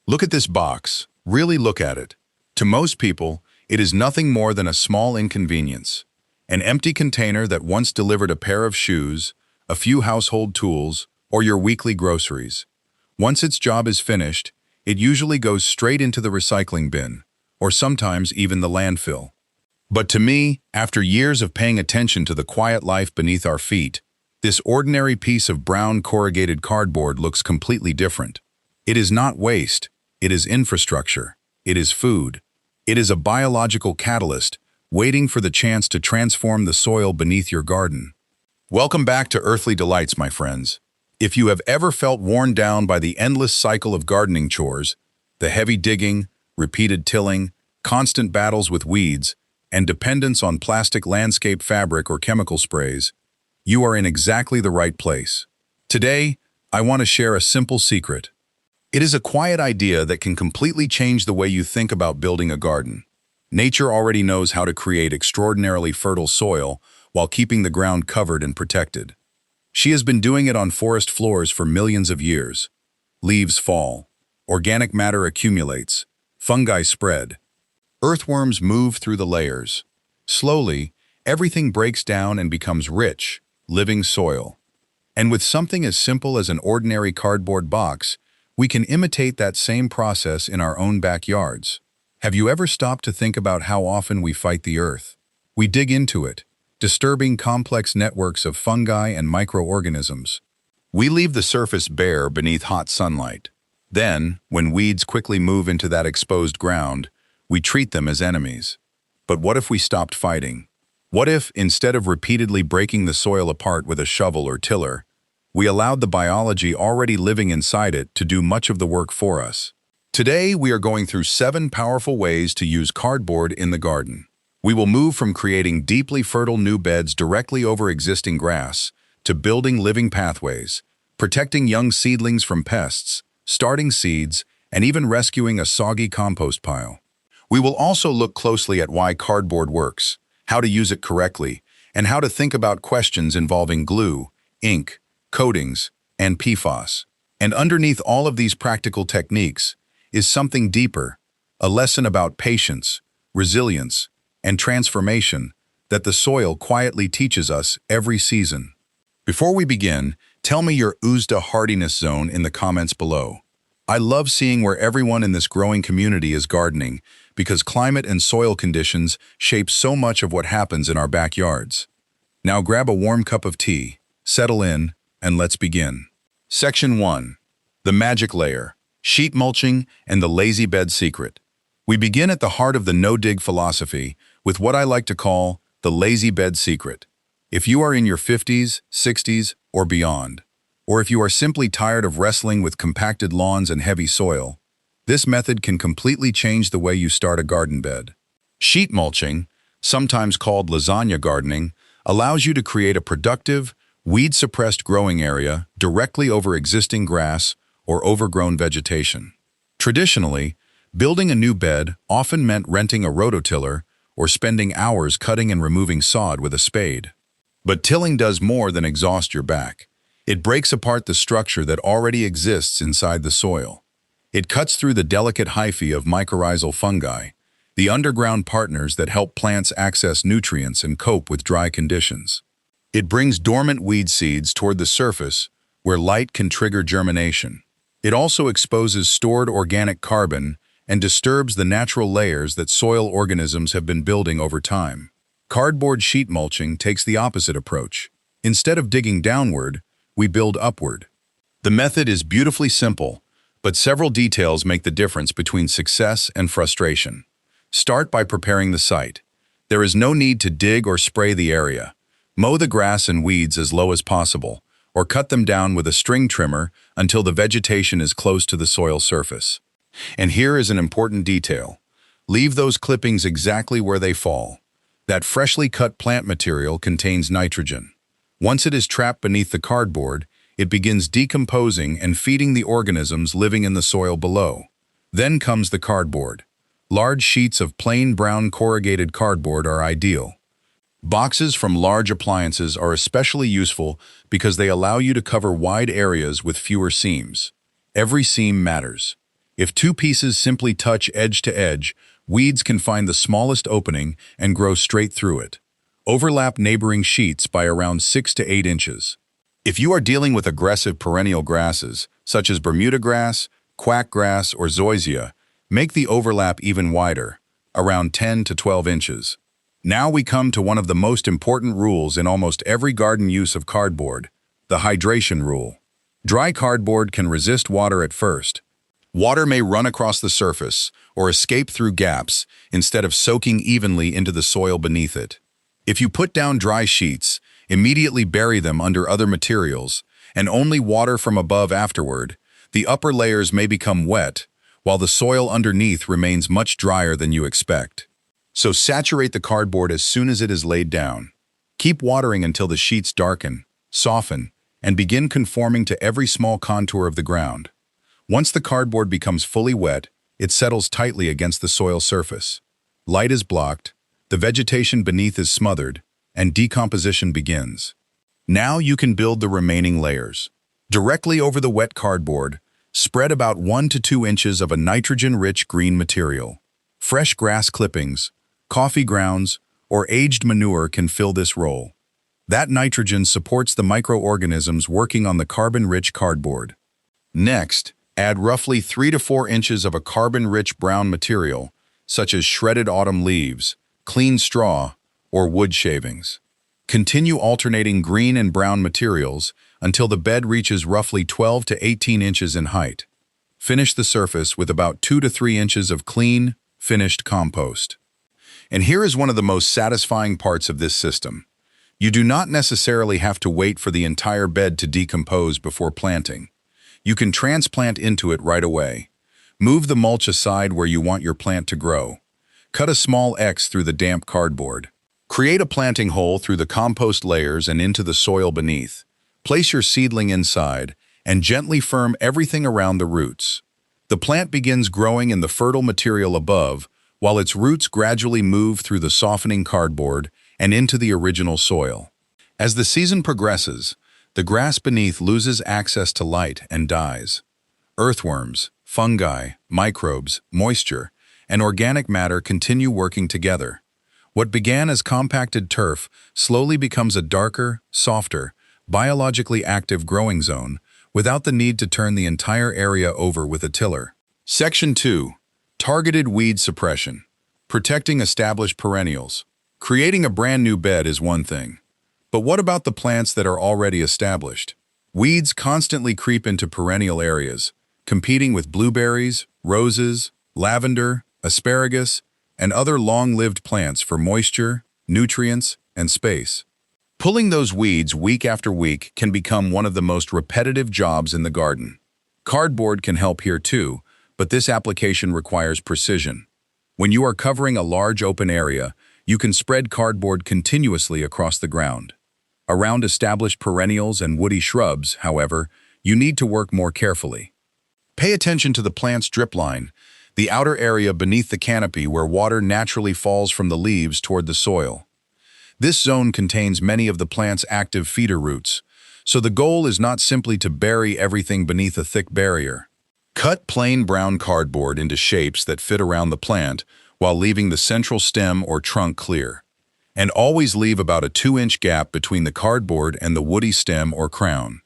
Look at this box. Really look at it. To most people, it is nothing more than a small inconvenience. An empty container that once delivered a pair of shoes, a few household tools, or your weekly groceries. Once its job is finished, it usually goes straight into the recycling bin, or sometimes even the landfill. But to me, after years of paying attention to the quiet life beneath our feet, this ordinary piece of brown corrugated cardboard looks completely different. It is not waste, it is infrastructure, it is food. It is a biological catalyst, waiting for the chance to transform the soil beneath your garden. Welcome back to Earthly Delights, my friends. If you have ever felt worn down by the endless cycle of gardening chores, the heavy digging, repeated tilling, constant battles with weeds, and dependence on plastic landscape fabric or chemical sprays, you are in exactly the right place. Today, I want to share a simple secret. It is a quiet idea that can completely change the way you think about building a garden. Nature already knows how to create extraordinarily fertile soil while keeping the ground covered and protected. She has been doing it on forest floors for millions of years. Leaves fall, organic matter accumulates, fungi spread, earthworms move through the layers. Slowly, everything breaks down and becomes rich, living soil. And with something as simple as an ordinary cardboard box, we can imitate that same process in our own backyards. Have you ever stopped to think about how often we fight the earth? We dig into it, disturbing complex networks of fungi and microorganisms. We leave the surface bare beneath hot sunlight. Then, when weeds quickly move into that exposed ground, we treat them as enemies. But what if we stopped fighting? What if, instead of repeatedly breaking the soil apart with a shovel or tiller, we allowed the biology already living inside it to do much of the work for us? Today, we are going through 7 powerful ways to use cardboard in the garden. We will move from creating deeply fertile new beds directly over existing grass to building living pathways, protecting young seedlings from pests, starting seeds, and even rescuing a soggy compost pile. We will also look closely at why cardboard works, how to use it correctly, and how to think about questions involving glue, ink, coatings, and PFAS. And underneath all of these practical techniques is something deeper, a lesson about patience, resilience, and transformation that the soil quietly teaches us every season. Before we begin, tell me your USDA hardiness zone in the comments below. I love seeing where everyone in this growing community is gardening because climate and soil conditions shape so much of what happens in our backyards. Now grab a warm cup of tea, settle in, and let's begin. Section 1. The Magic Layer, Sheet Mulching, and the Lazy Bed Secret. We begin at the heart of the no-dig philosophy with what I like to call the lazy bed secret. If you are in your 50s, 60s, or beyond, or if you are simply tired of wrestling with compacted lawns and heavy soil, this method can completely change the way you start a garden bed. Sheet mulching, sometimes called lasagna gardening, allows you to create a productive, weed-suppressed growing area directly over existing grass or overgrown vegetation. Traditionally, building a new bed often meant renting a rototiller or spending hours cutting and removing sod with a spade. But tilling does more than exhaust your back. It breaks apart the structure that already exists inside the soil. It cuts through the delicate hyphae of mycorrhizal fungi, the underground partners that help plants access nutrients and cope with dry conditions. It brings dormant weed seeds toward the surface where light can trigger germination. It also exposes stored organic carbon and disturbs the natural layers that soil organisms have been building over time. Cardboard sheet mulching takes the opposite approach. Instead of digging downward, we build upward. The method is beautifully simple, but several details make the difference between success and frustration. Start by preparing the site. There is no need to dig or spray the area. Mow the grass and weeds as low as possible, or cut them down with a string trimmer until the vegetation is close to the soil surface. And here is an important detail. Leave those clippings exactly where they fall. That freshly cut plant material contains nitrogen. Once it is trapped beneath the cardboard, it begins decomposing and feeding the organisms living in the soil below. Then comes the cardboard. Large sheets of plain brown corrugated cardboard are ideal. Boxes from large appliances are especially useful because they allow you to cover wide areas with fewer seams. Every seam matters. If two pieces simply touch edge to edge, weeds can find the smallest opening and grow straight through it. Overlap neighboring sheets by around 6 to 8 inches. If you are dealing with aggressive perennial grasses, such as Bermuda grass, quackgrass, or zoysia, make the overlap even wider, around 10 to 12 inches. Now we come to one of the most important rules in almost every garden use of cardboard, the hydration rule. Dry cardboard can resist water at first. Water may run across the surface or escape through gaps instead of soaking evenly into the soil beneath it. If you put down dry sheets, immediately bury them under other materials, and only water from above afterward, the upper layers may become wet, while the soil underneath remains much drier than you expect. So saturate the cardboard as soon as it is laid down. Keep watering until the sheets darken, soften, and begin conforming to every small contour of the ground. Once the cardboard becomes fully wet, it settles tightly against the soil surface. Light is blocked, the vegetation beneath is smothered, and decomposition begins. Now you can build the remaining layers. Directly over the wet cardboard, spread about 1 to 2 inches of a nitrogen-rich green material. Fresh grass clippings, coffee grounds, or aged manure can fill this role. That nitrogen supports the microorganisms working on the carbon-rich cardboard. Next, add roughly 3 to 4 inches of a carbon-rich brown material, such as shredded autumn leaves, clean straw, or wood shavings. Continue alternating green and brown materials until the bed reaches roughly 12 to 18 inches in height. Finish the surface with about 2 to 3 inches of clean, finished compost. And here is one of the most satisfying parts of this system. You do not necessarily have to wait for the entire bed to decompose before planting. You can transplant into it right away. Move the mulch aside where you want your plant to grow. Cut a small X through the damp cardboard. Create a planting hole through the compost layers and into the soil beneath. Place your seedling inside and gently firm everything around the roots. The plant begins growing in the fertile material above, while its roots gradually move through the softening cardboard and into the original soil. As the season progresses, the grass beneath loses access to light and dies. Earthworms, fungi, microbes, moisture, and organic matter continue working together. What began as compacted turf slowly becomes a darker, softer, biologically active growing zone without the need to turn the entire area over with a tiller. Section 2. Targeted weed suppression. Protecting established perennials. Creating a brand new bed is one thing. But what about the plants that are already established? Weeds constantly creep into perennial areas, competing with blueberries, roses, lavender, asparagus, and other long-lived plants for moisture, nutrients, and space. Pulling those weeds week after week can become one of the most repetitive jobs in the garden. Cardboard can help here too, but this application requires precision. When you are covering a large open area, you can spread cardboard continuously across the ground. Around established perennials and woody shrubs, however, you need to work more carefully. Pay attention to the plant's drip line, the outer area beneath the canopy where water naturally falls from the leaves toward the soil. This zone contains many of the plant's active feeder roots, so the goal is not simply to bury everything beneath a thick barrier. Cut plain brown cardboard into shapes that fit around the plant while leaving the central stem or trunk clear. And always leave about a 2-inch gap between the cardboard and the woody stem or crown.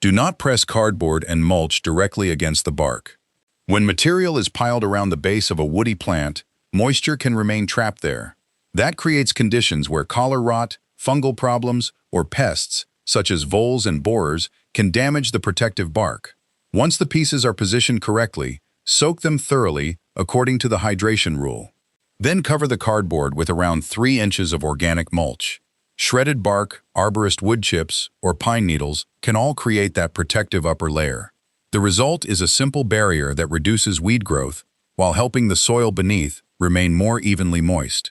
Do not press cardboard and mulch directly against the bark. When material is piled around the base of a woody plant, moisture can remain trapped there. That creates conditions where collar rot, fungal problems, or pests, such as voles and borers, can damage the protective bark. Once the pieces are positioned correctly, soak them thoroughly according to the hydration rule. Then cover the cardboard with around 3 inches of organic mulch. Shredded bark, arborist wood chips, or pine needles can all create that protective upper layer. The result is a simple barrier that reduces weed growth while helping the soil beneath remain more evenly moist.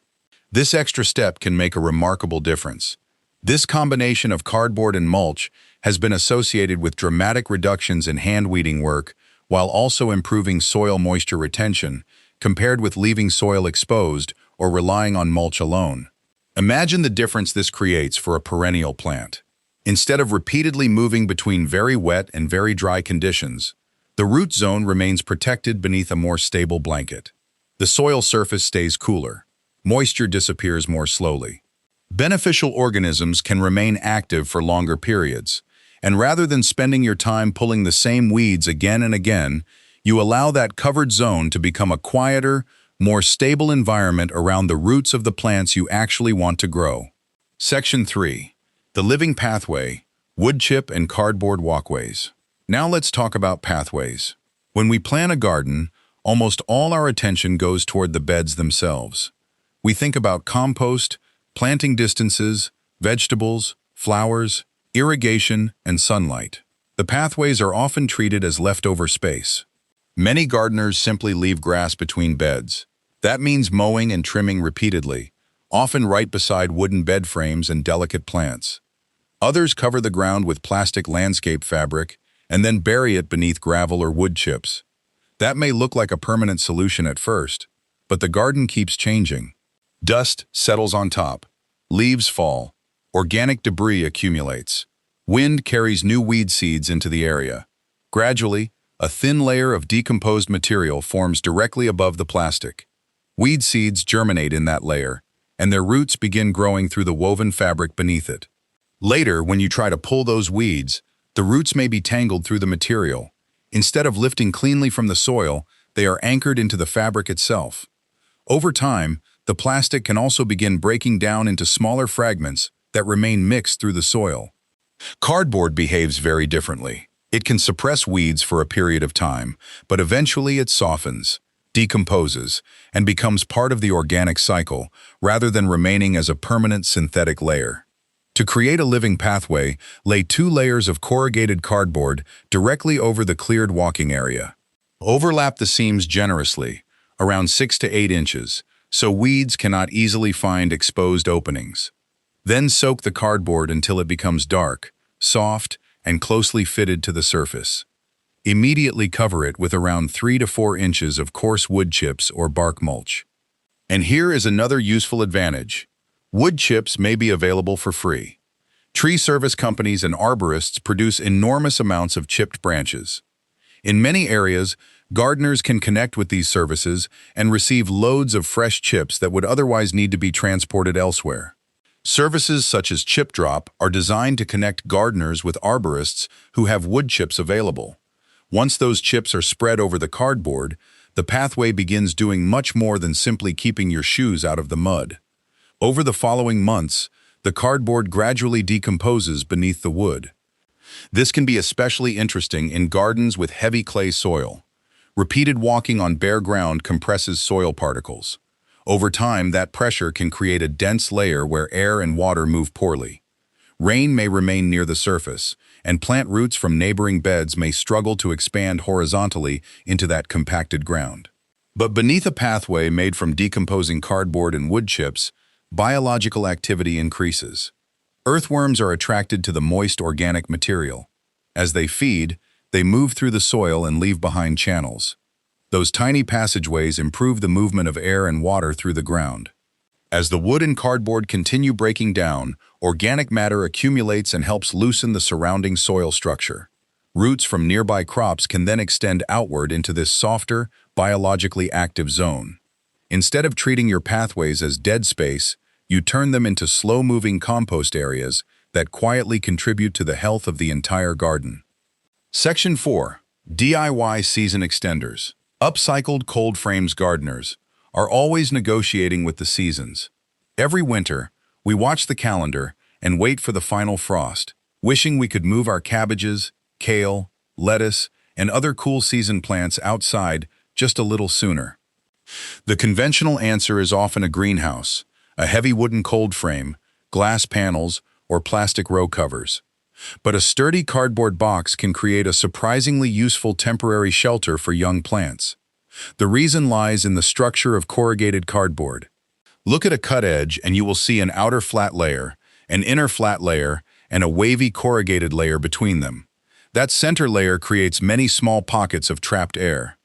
This extra step can make a remarkable difference. This combination of cardboard and mulch has been associated with dramatic reductions in hand weeding work while also improving soil moisture retention compared with leaving soil exposed or relying on mulch alone. Imagine the difference this creates for a perennial plant. Instead of repeatedly moving between very wet and very dry conditions, The root zone remains protected beneath a more stable blanket. The soil surface stays cooler. Moisture disappears more slowly. Beneficial organisms can remain active for longer periods, and rather than spending your time pulling the same weeds again and again, you allow that covered zone to become a quieter, more stable environment around the roots of the plants you actually want to grow. Section 3. The living pathway, wood chip and cardboard walkways. Now let's talk about pathways. When we plan a garden, almost all our attention goes toward the beds themselves. We think about compost, planting distances, vegetables, flowers, irrigation, and sunlight. The pathways are often treated as leftover space. Many gardeners simply leave grass between beds. That means mowing and trimming repeatedly, often right beside wooden bed frames and delicate plants. Others cover the ground with plastic landscape fabric and then bury it beneath gravel or wood chips. That may look like a permanent solution at first, but the garden keeps changing. Dust settles on top, leaves fall, organic debris accumulates. Wind carries new weed seeds into the area. Gradually, a thin layer of decomposed material forms directly above the plastic. Weed seeds germinate in that layer, and their roots begin growing through the woven fabric beneath it. Later, when you try to pull those weeds, the roots may be tangled through the material. Instead of lifting cleanly from the soil, they are anchored into the fabric itself. Over time, the plastic can also begin breaking down into smaller fragments that remain mixed through the soil. Cardboard behaves very differently. It can suppress weeds for a period of time, but eventually it softens, decomposes, and becomes part of the organic cycle, rather than remaining as a permanent synthetic layer. To create a living pathway, lay 2 layers of corrugated cardboard directly over the cleared walking area. Overlap the seams generously, around 6 to 8 inches, so weeds cannot easily find exposed openings. Then soak the cardboard until it becomes dark, soft, and closely fitted to the surface. Immediately cover it with around 3 to 4 inches of coarse wood chips or bark mulch. And here is another useful advantage. Wood chips may be available for free. Tree service companies and arborists produce enormous amounts of chipped branches. In many areas, gardeners can connect with these services and receive loads of fresh chips that would otherwise need to be transported elsewhere. Services such as Chip Drop are designed to connect gardeners with arborists who have wood chips available. Once those chips are spread over the cardboard, the pathway begins doing much more than simply keeping your shoes out of the mud. Over the following months, the cardboard gradually decomposes beneath the wood. This can be especially interesting in gardens with heavy clay soil. Repeated walking on bare ground compresses soil particles. Over time, that pressure can create a dense layer where air and water move poorly. Rain may remain near the surface, and plant roots from neighboring beds may struggle to expand horizontally into that compacted ground. But beneath a pathway made from decomposing cardboard and wood chips, biological activity increases. Earthworms are attracted to the moist organic material. As they feed, they move through the soil and leave behind channels. Those tiny passageways improve the movement of air and water through the ground. As the wood and cardboard continue breaking down, organic matter accumulates and helps loosen the surrounding soil structure. Roots from nearby crops can then extend outward into this softer, biologically active zone. Instead of treating your pathways as dead space, you turn them into slow-moving compost areas that quietly contribute to the health of the entire garden. Section 4. DIY Season Extenders. Upcycled cold frames gardeners are always negotiating with the seasons. Every winter, we watch the calendar and wait for the final frost, wishing we could move our cabbages, kale, lettuce, and other cool season plants outside just a little sooner. The conventional answer is often a greenhouse, a heavy wooden cold frame, glass panels, or plastic row covers. But a sturdy cardboard box can create a surprisingly useful temporary shelter for young plants. The reason lies in the structure of corrugated cardboard. Look at a cut edge and you will see an outer flat layer, an inner flat layer, and a wavy corrugated layer between them. That center layer creates many small pockets of trapped air.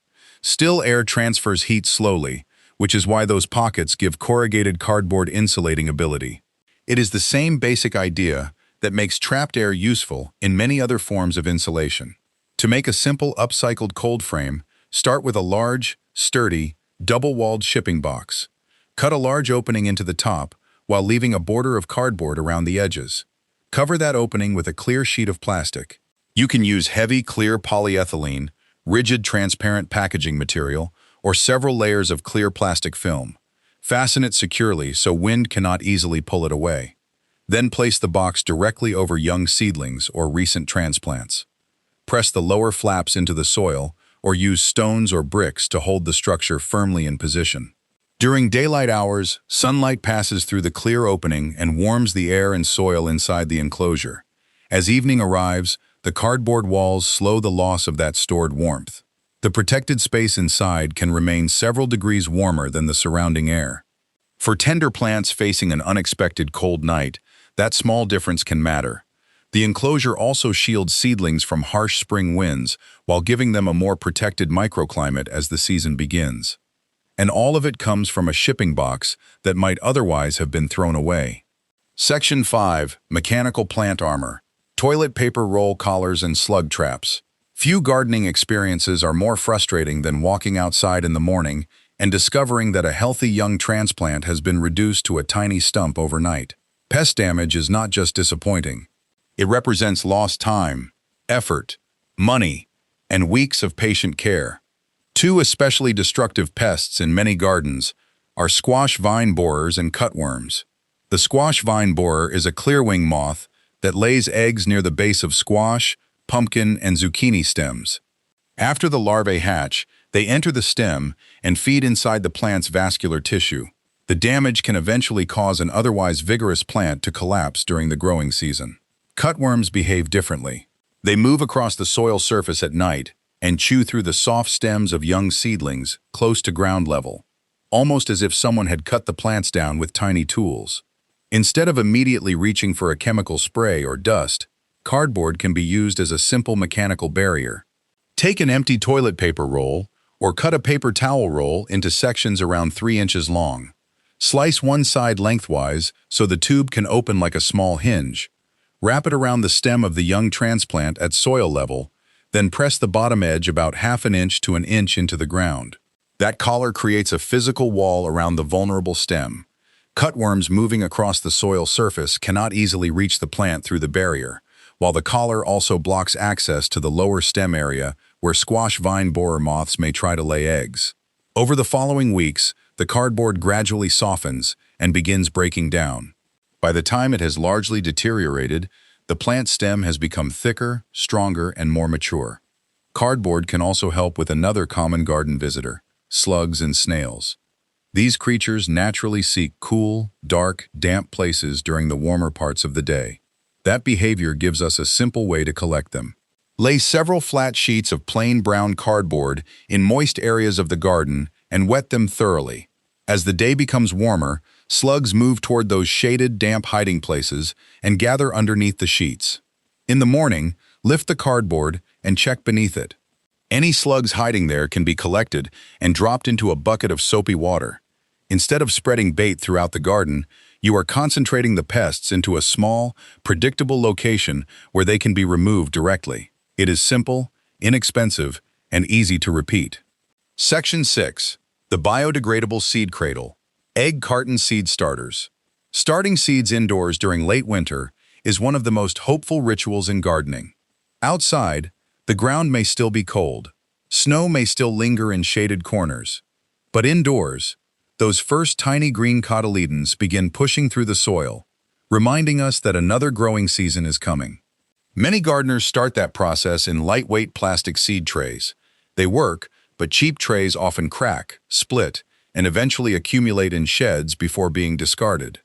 Still air transfers heat slowly, which is why those pockets give corrugated cardboard insulating ability. It is the same basic idea that makes trapped air useful in many other forms of insulation. To make a simple upcycled cold frame, start with a large, sturdy, double-walled shipping box. Cut a large opening into the top while leaving a border of cardboard around the edges. Cover that opening with a clear sheet of plastic. You can use heavy, clear polyethylene, rigid, transparent packaging material, or several layers of clear plastic film. Fasten it securely so wind cannot easily pull it away. Then place the box directly over young seedlings or recent transplants. Press the lower flaps into the soil or use stones or bricks to hold the structure firmly in position. During daylight hours, sunlight passes through the clear opening and warms the air and soil inside the enclosure. As evening arrives, the cardboard walls slow the loss of that stored warmth. The protected space inside can remain several degrees warmer than the surrounding air. For tender plants facing an unexpected cold night, that small difference can matter. The enclosure also shields seedlings from harsh spring winds while giving them a more protected microclimate as the season begins. And all of it comes from a shipping box that might otherwise have been thrown away. Section 5. Mechanical Plant Armor. Toilet paper roll collars and slug traps. Few gardening experiences are more frustrating than walking outside in the morning and discovering that a healthy young transplant has been reduced to a tiny stump overnight. Pest damage is not just disappointing. It represents lost time, effort, money, and weeks of patient care. Two especially destructive pests in many gardens are squash vine borers and cutworms. The squash vine borer is a clearwing moth that lays eggs near the base of squash, pumpkin, and zucchini stems. After the larvae hatch, they enter the stem and feed inside the plant's vascular tissue. The damage can eventually cause an otherwise vigorous plant to collapse during the growing season. Cutworms behave differently. They move across the soil surface at night and chew through the soft stems of young seedlings close to ground level, almost as if someone had cut the plants down with tiny tools. Instead of immediately reaching for a chemical spray or dust, cardboard can be used as a simple mechanical barrier. Take an empty toilet paper roll or cut a paper towel roll into sections around 3 inches long. Slice one side lengthwise so the tube can open like a small hinge. Wrap it around the stem of the young transplant at soil level, then press the bottom edge about 1/2 inch to 1 inch into the ground. That collar creates a physical wall around the vulnerable stem. Cutworms moving across the soil surface cannot easily reach the plant through the barrier, while the collar also blocks access to the lower stem area where squash vine borer moths may try to lay eggs. Over the following weeks, the cardboard gradually softens and begins breaking down. By the time it has largely deteriorated, the plant stem has become thicker, stronger, and more mature. Cardboard can also help with another common garden visitor, slugs and snails. These creatures naturally seek cool, dark, damp places during the warmer parts of the day. That behavior gives us a simple way to collect them. Lay several flat sheets of plain brown cardboard in moist areas of the garden and wet them thoroughly. As the day becomes warmer, slugs move toward those shaded, damp hiding places and gather underneath the sheets. In the morning, lift the cardboard and check beneath it. Any slugs hiding there can be collected and dropped into a bucket of soapy water. Instead of spreading bait throughout the garden, you are concentrating the pests into a small, predictable location where they can be removed directly. It is simple, inexpensive, and easy to repeat. Section 6. The Biodegradable Seed Cradle. Egg Carton Seed Starters. Starting seeds indoors during late winter is one of the most hopeful rituals in gardening. Outside, the ground may still be cold. Snow may still linger in shaded corners. But indoors, those first tiny green cotyledons begin pushing through the soil, reminding us that another growing season is coming. Many gardeners start that process in lightweight plastic seed trays. They work, but cheap trays often crack, split, and eventually accumulate in sheds before being discarded.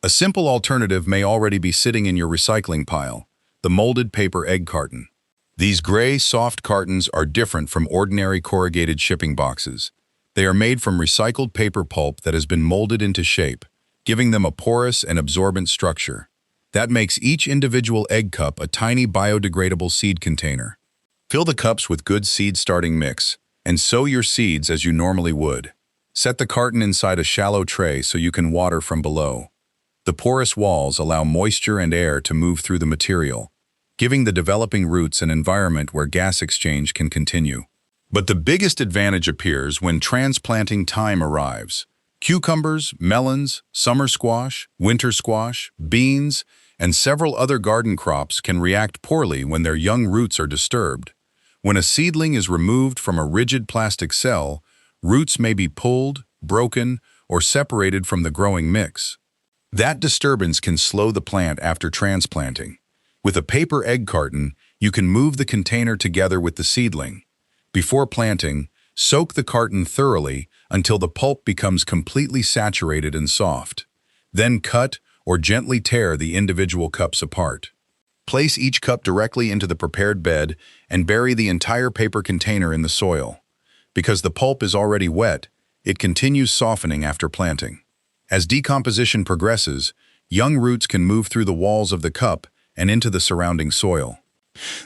A simple alternative may already be sitting in your recycling pile, the molded paper egg carton. These gray, soft cartons are different from ordinary corrugated shipping boxes. They are made from recycled paper pulp that has been molded into shape, giving them a porous and absorbent structure. That makes each individual egg cup a tiny biodegradable seed container. Fill the cups with good seed starting mix and sow your seeds as you normally would. Set the carton inside a shallow tray so you can water from below. The porous walls allow moisture and air to move through the material. giving the developing roots an environment where gas exchange can continue. But the biggest advantage appears when transplanting time arrives. Cucumbers, melons, summer squash, winter squash, beans, and several other garden crops can react poorly when their young roots are disturbed. When a seedling is removed from a rigid plastic cell, roots may be pulled, broken, or separated from the growing mix. That disturbance can slow the plant after transplanting. With a paper egg carton, you can move the container together with the seedling. Before planting, soak the carton thoroughly until the pulp becomes completely saturated and soft. Then cut or gently tear the individual cups apart. Place each cup directly into the prepared bed and bury the entire paper container in the soil. Because the pulp is already wet, it continues softening after planting. As decomposition progresses, young roots can move through the walls of the cup and into the surrounding soil.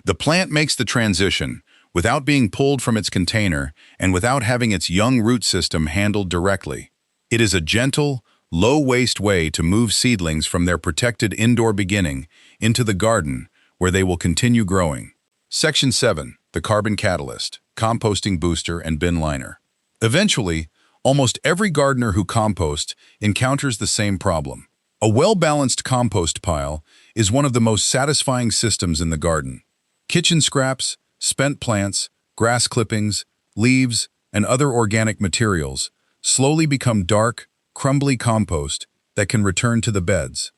The plant makes the transition without being pulled from its container and without having its young root system handled directly. It is a gentle, low-waste way to move seedlings from their protected indoor beginning into the garden, where they will continue growing. Section 7. The Carbon Catalyst, Composting Booster and Bin Liner. Eventually, almost every gardener who composts encounters the same problem. A well-balanced compost pile is one of the most satisfying systems in the garden. Kitchen scraps, spent plants, grass clippings, leaves, and other organic materials slowly become dark, crumbly compost that can return to the beds.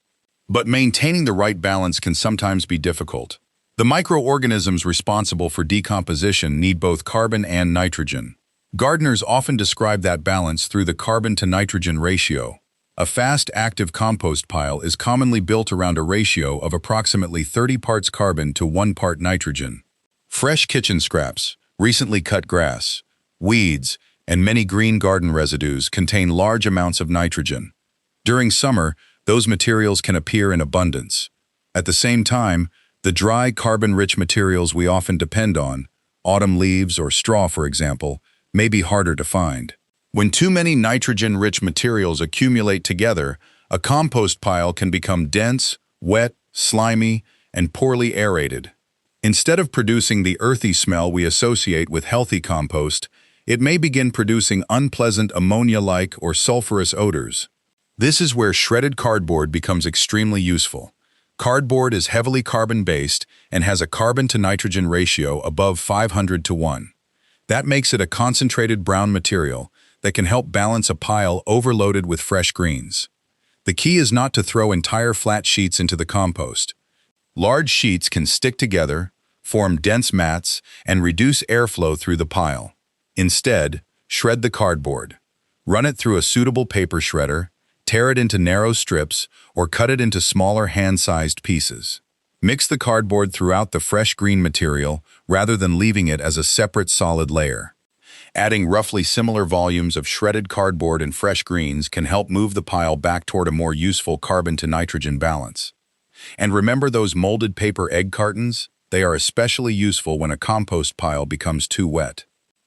But maintaining the right balance can sometimes be difficult. The microorganisms responsible for decomposition need both carbon and nitrogen. Gardeners often describe that balance through the carbon-to-nitrogen ratio. A fast, active compost pile is commonly built around a ratio of approximately 30 parts carbon to 1 part nitrogen. Fresh kitchen scraps, recently cut grass, weeds, and many green garden residues contain large amounts of nitrogen. During summer, those materials can appear in abundance. At the same time, the dry, carbon-rich materials we often depend on, autumn leaves or straw for example, may be harder to find. When too many nitrogen-rich materials accumulate together, a compost pile can become dense, wet, slimy, and poorly aerated. Instead of producing the earthy smell we associate with healthy compost, it may begin producing unpleasant ammonia-like or sulfurous odors. This is where shredded cardboard becomes extremely useful. Cardboard is heavily carbon-based and has a carbon-to-nitrogen ratio above 500 to 1. That makes it a concentrated brown material that can help balance a pile overloaded with fresh greens. The key is not to throw entire flat sheets into the compost. Large sheets can stick together, form dense mats, and reduce airflow through the pile. Instead, shred the cardboard. Run it through a suitable paper shredder, tear it into narrow strips, or cut it into smaller hand-sized pieces. Mix the cardboard throughout the fresh green material rather than leaving it as a separate solid layer. Adding roughly similar volumes of shredded cardboard and fresh greens can help move the pile back toward a more useful carbon-to-nitrogen balance. And remember those molded paper egg cartons? They are especially useful when a compost pile becomes too wet.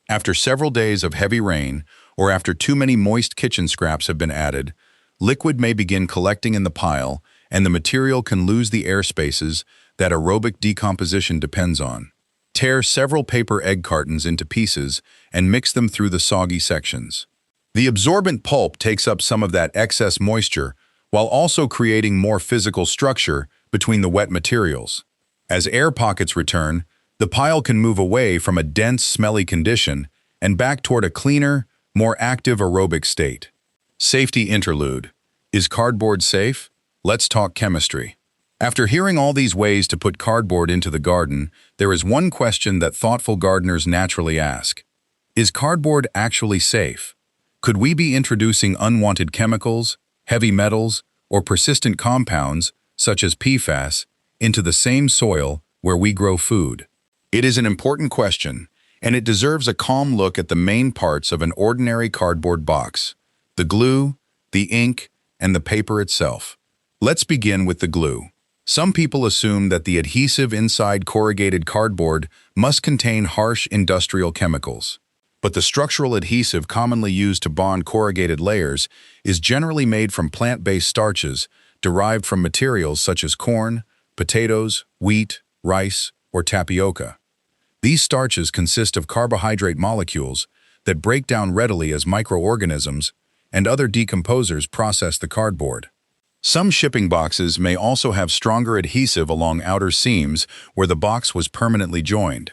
After several days of heavy rain, or after too many moist kitchen scraps have been added, liquid may begin collecting in the pile, and the material can lose the air spaces that aerobic decomposition depends on. Tear several paper egg cartons into pieces and mix them through the soggy sections. The absorbent pulp takes up some of that excess moisture while also creating more physical structure between the wet materials. As air pockets return, the pile can move away from a dense, smelly condition and back toward a cleaner, more active aerobic state. Safety interlude. Is cardboard safe? Let's talk chemistry. After hearing all these ways to put cardboard into the garden, there is one question that thoughtful gardeners naturally ask. Is cardboard actually safe? Could we be introducing unwanted chemicals, heavy metals, or persistent compounds, such as PFAS, into the same soil where we grow food? It is an important question, and it deserves a calm look at the main parts of an ordinary cardboard box: the glue, the ink, and the paper itself. Let's begin with the glue. Some people assume that the adhesive inside corrugated cardboard must contain harsh industrial chemicals. But the structural adhesive commonly used to bond corrugated layers is generally made from plant-based starches derived from materials such as corn, potatoes, wheat, rice, or tapioca. These starches consist of carbohydrate molecules that break down readily as microorganisms and other decomposers process the cardboard. Some shipping boxes may also have stronger adhesive along outer seams where the box was permanently joined.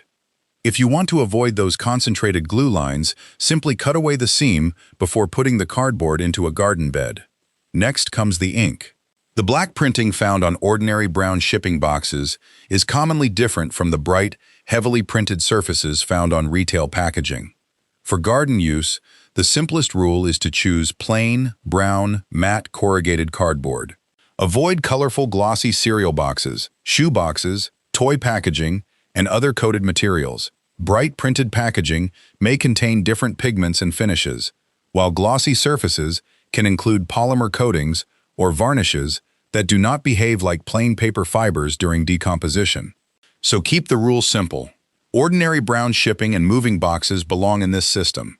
If you want to avoid those concentrated glue lines, simply cut away the seam before putting the cardboard into a garden bed. Next comes the ink. The black printing found on ordinary brown shipping boxes is commonly different from the bright, heavily printed surfaces found on retail packaging. For garden use, the simplest rule is to choose plain, brown, matte corrugated cardboard. Avoid colorful glossy cereal boxes, shoe boxes, toy packaging, and other coated materials. Bright printed packaging may contain different pigments and finishes, while glossy surfaces can include polymer coatings or varnishes that do not behave like plain paper fibers during decomposition. So keep the rules simple. Ordinary brown shipping and moving boxes belong in this system.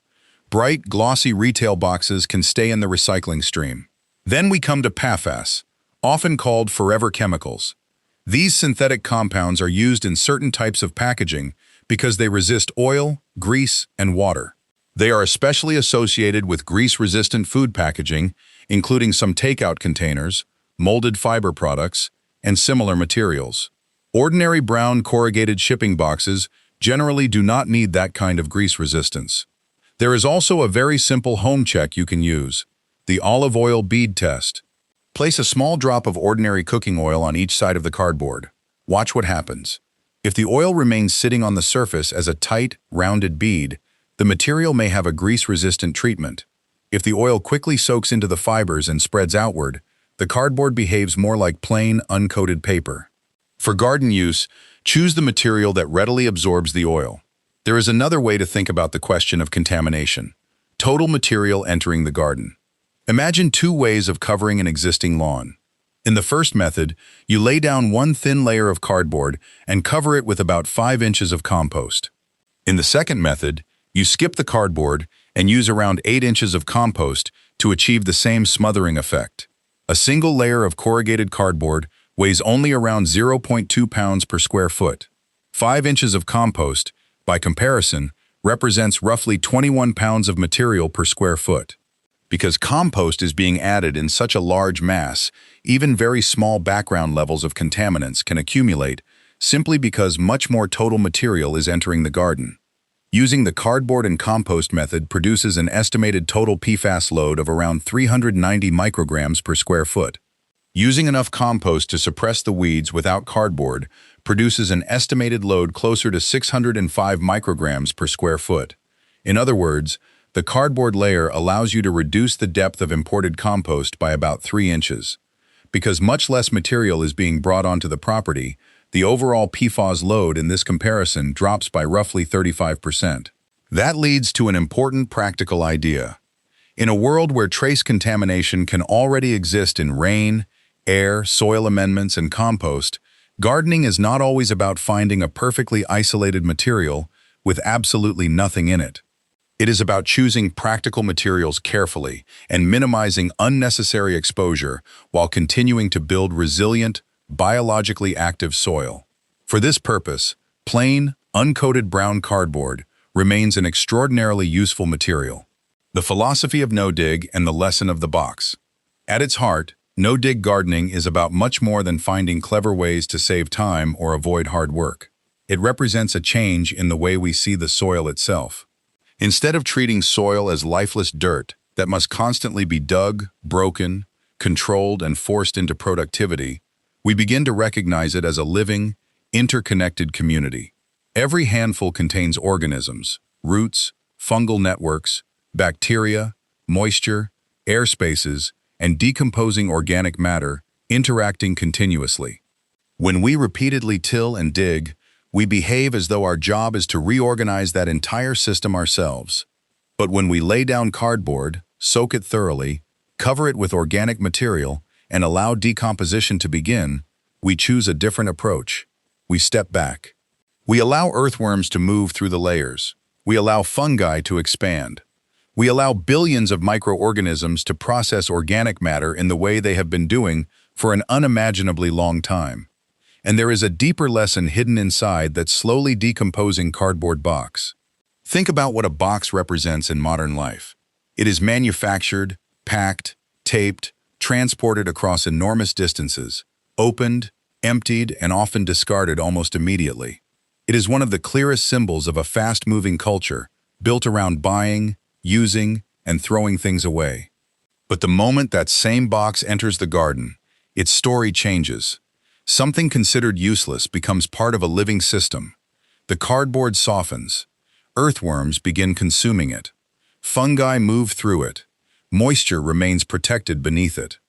Bright, glossy retail boxes can stay in the recycling stream. Then we come to PFAS, often called forever chemicals. These synthetic compounds are used in certain types of packaging because they resist oil, grease, and water. They are especially associated with grease-resistant food packaging, including some takeout containers, molded fiber products, and similar materials. Ordinary brown corrugated shipping boxes generally do not need that kind of grease resistance. There is also a very simple home check you can use, the olive oil bead test. Place a small drop of ordinary cooking oil on each side of the cardboard. Watch what happens. If the oil remains sitting on the surface as a tight, rounded bead, the material may have a grease-resistant treatment. If the oil quickly soaks into the fibers and spreads outward, the cardboard behaves more like plain, uncoated paper. For garden use, choose the material that readily absorbs the oil. There is another way to think about the question of contamination: total material entering the garden. Imagine two ways of covering an existing lawn. In the first method, you lay down one thin layer of cardboard and cover it with about 5 inches of compost. In the second method, you skip the cardboard and use around 8 inches of compost to achieve the same smothering effect. A single layer of corrugated cardboard weighs only around 0.2 pounds per square foot. 5 inches of compost, by comparison, represents roughly 21 pounds of material per square foot. Because compost is being added in such a large mass, even very small background levels of contaminants can accumulate simply because much more total material is entering the garden. Using the cardboard and compost method produces an estimated total PFAS load of around 390 micrograms per square foot. Using enough compost to suppress the weeds without cardboard produces an estimated load closer to 605 micrograms per square foot. In other words, the cardboard layer allows you to reduce the depth of imported compost by about 3 inches. Because much less material is being brought onto the property, the overall PFAS load in this comparison drops by roughly 35%. That leads to an important practical idea. In a world where trace contamination can already exist in rain, air, soil amendments, and compost, gardening is not always about finding a perfectly isolated material with absolutely nothing in it. It is about choosing practical materials carefully and minimizing unnecessary exposure while continuing to build resilient, biologically active soil. For this purpose, plain, uncoated brown cardboard remains an extraordinarily useful material. The philosophy of no-dig and the lesson of the box. At its heart, no-dig gardening is about much more than finding clever ways to save time or avoid hard work. It represents a change in the way we see the soil itself. Instead of treating soil as lifeless dirt that must constantly be dug, broken, controlled, and forced into productivity, we begin to recognize it as a living, interconnected community. Every handful contains organisms, roots, fungal networks, bacteria, moisture, air spaces, and decomposing organic matter interacting continuously. When we repeatedly till and dig, we behave as though our job is to reorganize that entire system ourselves. But when we lay down cardboard, soak it thoroughly, cover it with organic material, and allow decomposition to begin, we choose a different approach. We step back. We allow earthworms to move through the layers. We allow fungi to expand. We allow billions of microorganisms to process organic matter in the way they have been doing for an unimaginably long time. And there is a deeper lesson hidden inside that slowly decomposing cardboard box. Think about what a box represents in modern life. It is manufactured, packed, taped, transported across enormous distances, opened, emptied, and often discarded almost immediately. It is one of the clearest symbols of a fast-moving culture, built around buying, using, and throwing things away. But the moment that same box enters the garden, its story changes. Something considered useless becomes part of a living system. The cardboard softens. Earthworms begin consuming it. Fungi move through it. Moisture remains protected beneath it.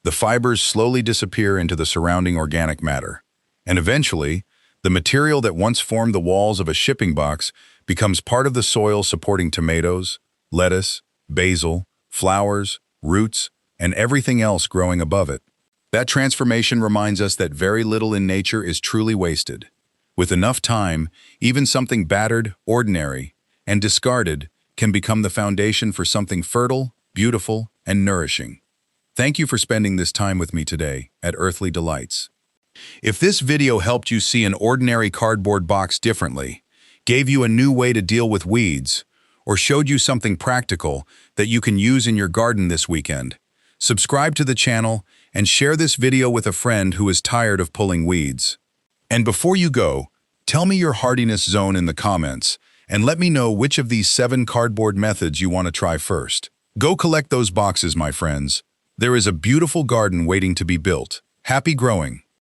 The fibers slowly disappear into the surrounding organic matter. And eventually, the material that once formed the walls of a shipping box becomes part of the soil supporting tomatoes, lettuce, basil, flowers, roots, and everything else growing above it. That transformation reminds us that very little in nature is truly wasted. With enough time, even something battered, ordinary, and discarded can become the foundation for something fertile, beautiful, and nourishing. Thank you for spending this time with me today at Earthly Delights. If this video helped you see an ordinary cardboard box differently, gave you a new way to deal with weeds, or showed you something practical that you can use in your garden this weekend, subscribe to the channel and share this video with a friend who is tired of pulling weeds. And before you go, tell me your hardiness zone in the comments and let me know which of these 7 cardboard methods you want to try first. Go collect those boxes, my friends. There is a beautiful garden waiting to be built. Happy growing!